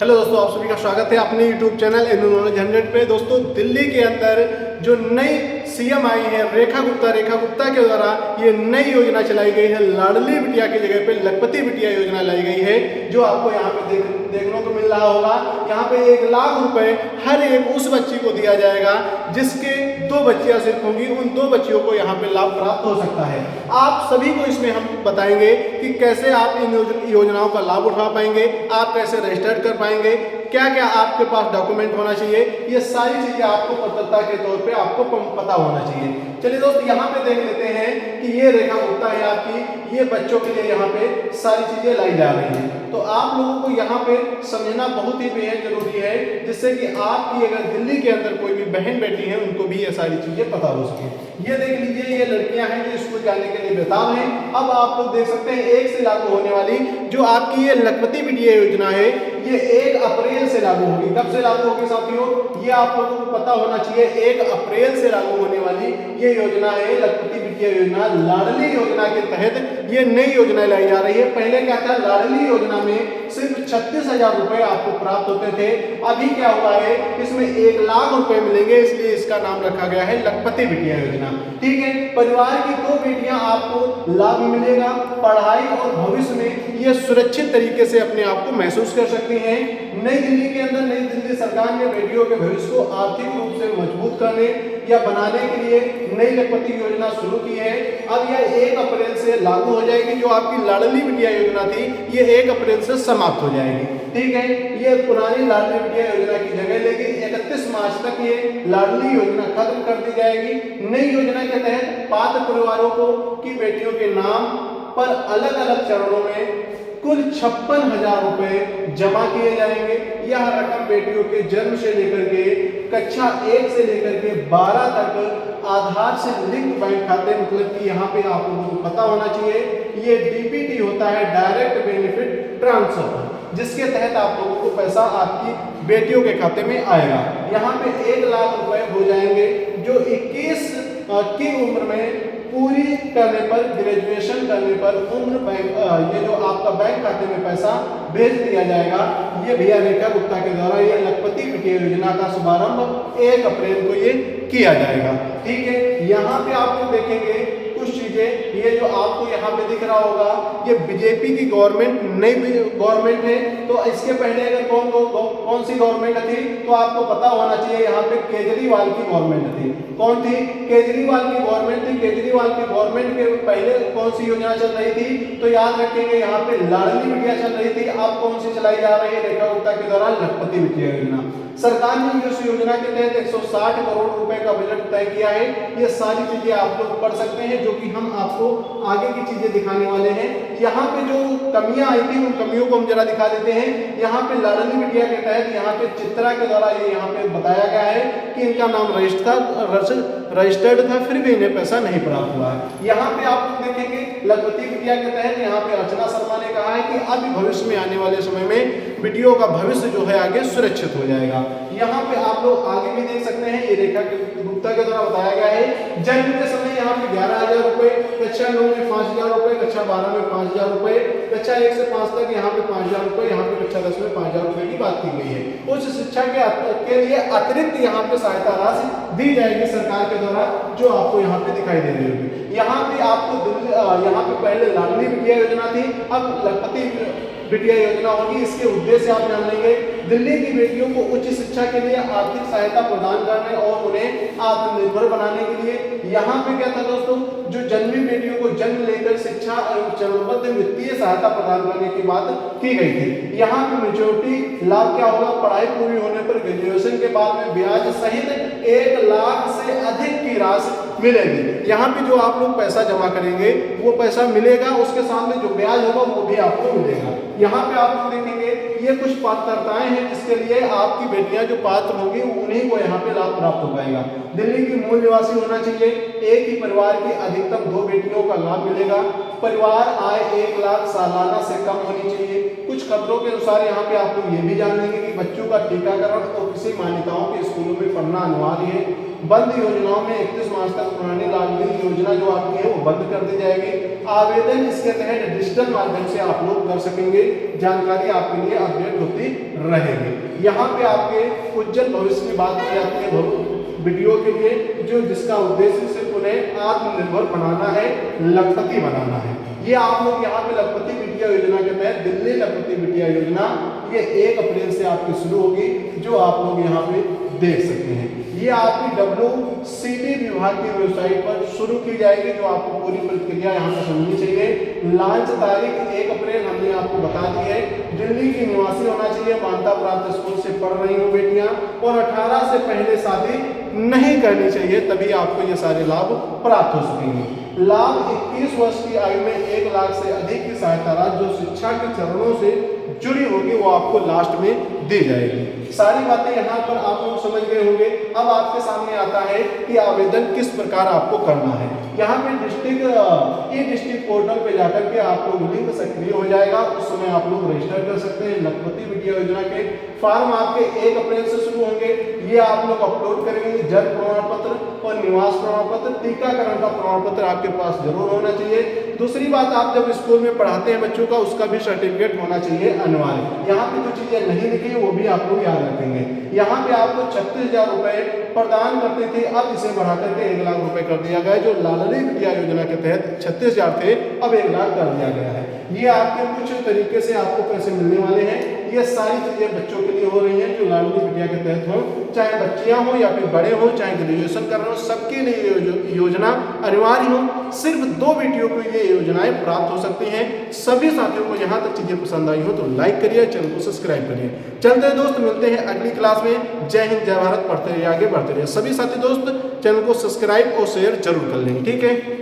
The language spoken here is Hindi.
हेलो दोस्तों, आप सभी का स्वागत है अपने YouTube चैनल नॉलेज 100 पे। दोस्तों, दिल्ली के अंदर जो नई सीएम आई है रेखा गुप्ता के द्वारा ये नई योजना चलाई गई है। लाडली बिटिया की जगह पे लखपति बिटिया योजना लाई गई है, जो आपको यहाँ पे देखने को मिल रहा होगा। यहाँ पे 1 लाख रुपए हर एक उस बच्ची को दिया जाएगा जिसके 2 बच्चियां सिर्फ होंगी। उन 2 बच्चियों को यहाँ पे लाभ प्राप्त हो सकता है। आप सभी को इसमें हम बताएंगे कि कैसे आप इन योजनाओं का लाभ उठा पाएंगे, आप कैसे रजिस्टर्ड कर पाएंगे, क्या क्या आपके पास डॉक्यूमेंट होना चाहिए, ये सारी चीजें आपको पात्रता के तौर पे आपको पता होना चाहिए। चलिए दोस्त, यहाँ पे देख लेते हैं कि ये रेखा गुप्ता है आपकी, ये बच्चों के लिए यहाँ पे सारी चीजें लाई जा रही हैं। तो आप लोगों को यहाँ पे समझना बहुत ही बेहद जरूरी है, जिससे कि आपकी अगर दिल्ली के अंदर कोई भी बहन बेटी है उनको भी ये सारी चीजें पता हो सके। ये देख लीजिए, ये लड़कियां हैं जो स्कूल जाने के लिए बेताब हैं। अब आप लोग देख सकते हैं 1 से लागू होने वाली जो आपकी ये लखपति बिटिया योजना है, ये 1 अप्रैल से लागू होगी। कब से लागू होगी साथियों, ये आप लोगों को पता होना चाहिए। 1 अप्रैल से लागू होने वाली ये योजना है लखपति बिटिया योजना। लाडली योजना के तहत ये नई योजना लाई जा रही है। पहले क्या था, लाडली योजना में सिर्फ 36,000 रुपए आपको प्राप्त होते थे। अभी क्या हुआ है, इसमें 1 लाख रुपए मिलेंगे, इसलिए इसका नाम रखा गया है लखपति बिटिया योजना। ठीक है, परिवार की 2 बेटियां आपको लाभ मिलेगा। पढ़ाई और भविष्य में ये सुरक्षित तरीके से अपने आप को महसूस कर सकती हैं। नई दिल्ली के अंदर नई दिल्ली सरकार ने बेटियों के भविष्य को आर्थिक रूप से मजबूत करने या बनाने के लिए नई लखपति योजना शुरू की है। अब यह 1 अप्रैल से लागू हो जाएगी। जो आपकी लाडली बिटिया योजना थी, ये 1 अप्रैल से समाप्त हो जाएगी। ठीक है, ये पुरानी लाडली बिटिया योजना की जगह लेगी। 31 मार्च तक ये लाडली योजना खत्म कर दी जाएगी। नई योजना के तहत पात्र परिवारों को की बेटियों के नाम पर अलग अलग चरणों में कुल 56,000 रुपए जमा किए जाएंगे। यह रकम बेटियों के जन्म से लेकर के कक्षा 1 से लेकर के 12 तक आधार से लिंक बैंक खाते, मतलब कि यहाँ पे आप लोगों को पता होना चाहिए, ये डीबीटी होता है, डायरेक्ट बेनिफिट ट्रांसफर, जिसके तहत आप लोगों को पैसा आपकी बेटियों के खाते में आएगा। यहाँ पे 1 लाख रुपए हो जाएंगे, जो 21 की उम्र में पूरी करने पर, ग्रेजुएशन करने पर उम्र बैंक ये जो आपका बैंक खाते में पैसा भेज दिया जाएगा। ये भैया रेखा गुप्ता के द्वारा ये लखपति बिटिया योजना का शुभारंभ 1 अप्रैल को ये किया जाएगा। ठीक है, यहाँ पे आप लोग देखेंगे कुछ चीजें, ये जो आपको यहाँ पे दिख रहा होगा, ये बीजेपी की गवर्नमेंट, नई गवर्नमेंट है। तो इसके पहले अगर कौन सी गवर्नमेंट थी, तो आपको पता होना चाहिए, यहाँ पे केजरीवाल की गवर्नमेंट थी। कौन थी? केजरीवाल की गवर्नमेंट थी। केजरीवाल की गवर्नमेंट के पहले कौन सी योजना चल रही थी, तो याद रखेंगे यहाँ पे लाडली बिटिया चल रही थी। अब कौन सी चलाई जा रही है रेखा गुप्ता के द्वारा, लखपति बिटिया योजना। सरकार ने इस योजना के तहत 160 करोड़ रुपए का बजट तय किया है। ये सारी चीजें आप लोग पढ़ सकते हैं, जो कि हम आपको आगे की चीजें दिखाने वाले हैं। यहाँ पे जो कमियां आई थी, उन कमियों को हम जरा दिखा देते हैं। यहाँ पे लाडली बिटिया के तहत यहाँ पे चित्रा के द्वारा ये यहाँ पे बताया गया है कि इनका नाम रजिस्टर्ड था, फिर भी इन्हें पैसा नहीं प्राप्त हुआ है। यहाँ पे आप लोग देखेंगे लखपति बिटिया के तहत यहाँ पे अर्चना शर्मा ने कहा है कि अब भविष्य में आने वाले समय में बिटियों का भविष्य जो है आगे सुरक्षित हो जाएगा। यहाँ पे आप लोग आगे भी देख सकते हैं, ये रेखा गुप्ता के द्वारा बताया गया है। जन्म के समय यहाँ पे 11,000 रुपए, कक्षा 9 में 5,000 रुपए, कक्षा 12 में 5,000 रुपए, कक्षा 1 से 5 तक यहाँ पे 5,000 रुपए, यहाँ पे कक्षा 10 में 5,000 रुपए की बात की गई है। उच्च शिक्षा के लिए अतिरिक्त यहाँ पे सहायता राशि दी जाएगी सरकार के द्वारा, जो आपको यहाँ पे दिखाई दे रही होगी। यहाँ पे आपको यहाँ पे पहले लाडली बिटिया योजना थी, अब लखपति बिटिया योजना होगी। इसके उद्देश्य आप जान लेंगे, दिल्ली की बेटियों को उच्च शिक्षा के लिए आर्थिक सहायता प्रदान करने और उन्हें आत्मनिर्भर बनाने के लिए। यहाँ पे क्या था दोस्तों, जो जन्मी बेटियों को जन्म लेकर शिक्षा एवं चरणबद्ध वित्तीय सहायता प्रदान करने की बात की गई थी। यहाँ पे मेच्योरिटी लाभ क्या होगा, पढ़ाई पूरी होने पर ग्रेजुएशन के बाद में ब्याज सहित 1 लाख से अधिक की राशि मिलेगी। यहाँ पे जो आप लोग पैसा जमा करेंगे वो पैसा मिलेगा, उसके साथ में जो ब्याज होगा वो भी आपको मिलेगा। यहाँ पे आप लोग देखेंगे ये कुछ पात्रताएं हैं जिसके लिए आपकी बेटियां जो पात्र होंगी उन्हीं को यहाँ पे लाभ प्राप्त हो पाएगा। दिल्ली की मूल निवासी होना चाहिए, एक ही परिवार की अधिकतम 2 बेटियों का लाभ मिलेगा। परिवार आय 1 लाख सालाना से कम होनी चाहिए। कुछ खबरों के अनुसार यहाँ पे आप लोग ये भी जान लेंगे कि बच्चों का टीकाकरण और किसी मान्यताओं के स्कूलों में पढ़ना अनिवार्य है। बंद योजनाओं में 31 मार्च तक पुरानी लाडली योजना जो आपकी है वो बंद कर दी जाएगी। आवेदन इसके तहत डिजिटल माध्यम से आप लोग कर सकेंगे। जानकारी आपके लिए अपडेट होती रहेगी। यहाँ पे आपके उज्जवल भविष्य की बात की जाती है वीडियो के लिए, जो जिसका उद्देश्य सिर्फ उन्हें आत्मनिर्भर बनाना है, लखपति बनाना है। ये आप लोग यहाँ पे लखपति बिटिया योजना के तहत दिल्ली लखपति बिटिया योजना ये 1 अप्रैल से आपकी शुरू होगी, जो आप लोग यहाँ पे देख सकते हैं। ये आपकी WCD विभाग की वेबसाइट पर शुरू की जाएगी, जो आपको पूरी प्रक्रिया यहाँ पे समझनी चाहिए। लॉन्च तारीख 1 अप्रैल हमने आपको बता दी है। दिल्ली की निवासी होना चाहिए, मान्यता प्राप्त स्कूल से पढ़ रही हो बेटियां, और 18 से पहले शादी नहीं करनी चाहिए, तभी आपको ये सारे लाभ प्राप्त हो सकेंगे। लाभ 21 वर्ष की आयु में 1 लाख से अधिक की सहायता राशि जो शिक्षा के चरणों से जुड़ी होगी वो आपको लास्ट में दी जाएगी। सारी बातें यहाँ पर आप लोग समझ गए होंगे। अब आपके सामने आता है कि आवेदन किस प्रकार आपको करना है। यहाँ पे डिस्ट्रिक्ट पोर्टल पे जाकर के आप लोग लिंक सक्रिय हो जाएगा, उस समय आप लोग रजिस्टर कर सकते हैं। लखपति बिटिया योजना के फॉर्म आपके 1 अप्रैल से शुरू होंगे। ये आप लोग अपलोड करेंगे। जन्म प्रमाण पत्र और निवास प्रमाण पत्र, टीकाकरण का प्रमाण पत्र आपके पास जरूर होना चाहिए। दूसरी बात, आप जब स्कूल में पढ़ाते हैं बच्चों का, उसका भी सर्टिफिकेट होना चाहिए अनिवार्य। यहाँ पे जो चीजें नहीं लिखी वो भी आप लोग याद रखेंगे। यहाँ पे आपको 36,000 रुपए प्रदान करते थे, अब इसे बढ़ा करके 1 लाख रुपए कर दिया गया है। जो लाडली बिटिया योजना के तहत 36,000 थे, अब 1 लाख कर दिया गया है। ये आपके कुछ तरीके से आपको पैसे मिलने वाले हैं। ये सारी चीजें बच्चों के लिए हो रही हैं जो लाडली बिटिया के तहत हो, चाहे बच्चियां हो या फिर बड़े हो, चाहे ग्रेजुएशन कर रहे हो, सबके लिए योजना अनिवार्य हो। सिर्फ 2 बेटियों को ये योजनाएं प्राप्त हो सकती हैं। सभी साथियों को यहाँ तक चीजें पसंद आई हो तो लाइक करिए, चैनल को सब्सक्राइब करिए। चलते हैं दोस्त, मिलते हैं अगली क्लास में। जय हिंद, जय भारत, पढ़ते रहिए, आगे बढ़ते रहिए। सभी साथी दोस्त चैनल को सब्सक्राइब और शेयर जरूर कर लेंगे, ठीक है।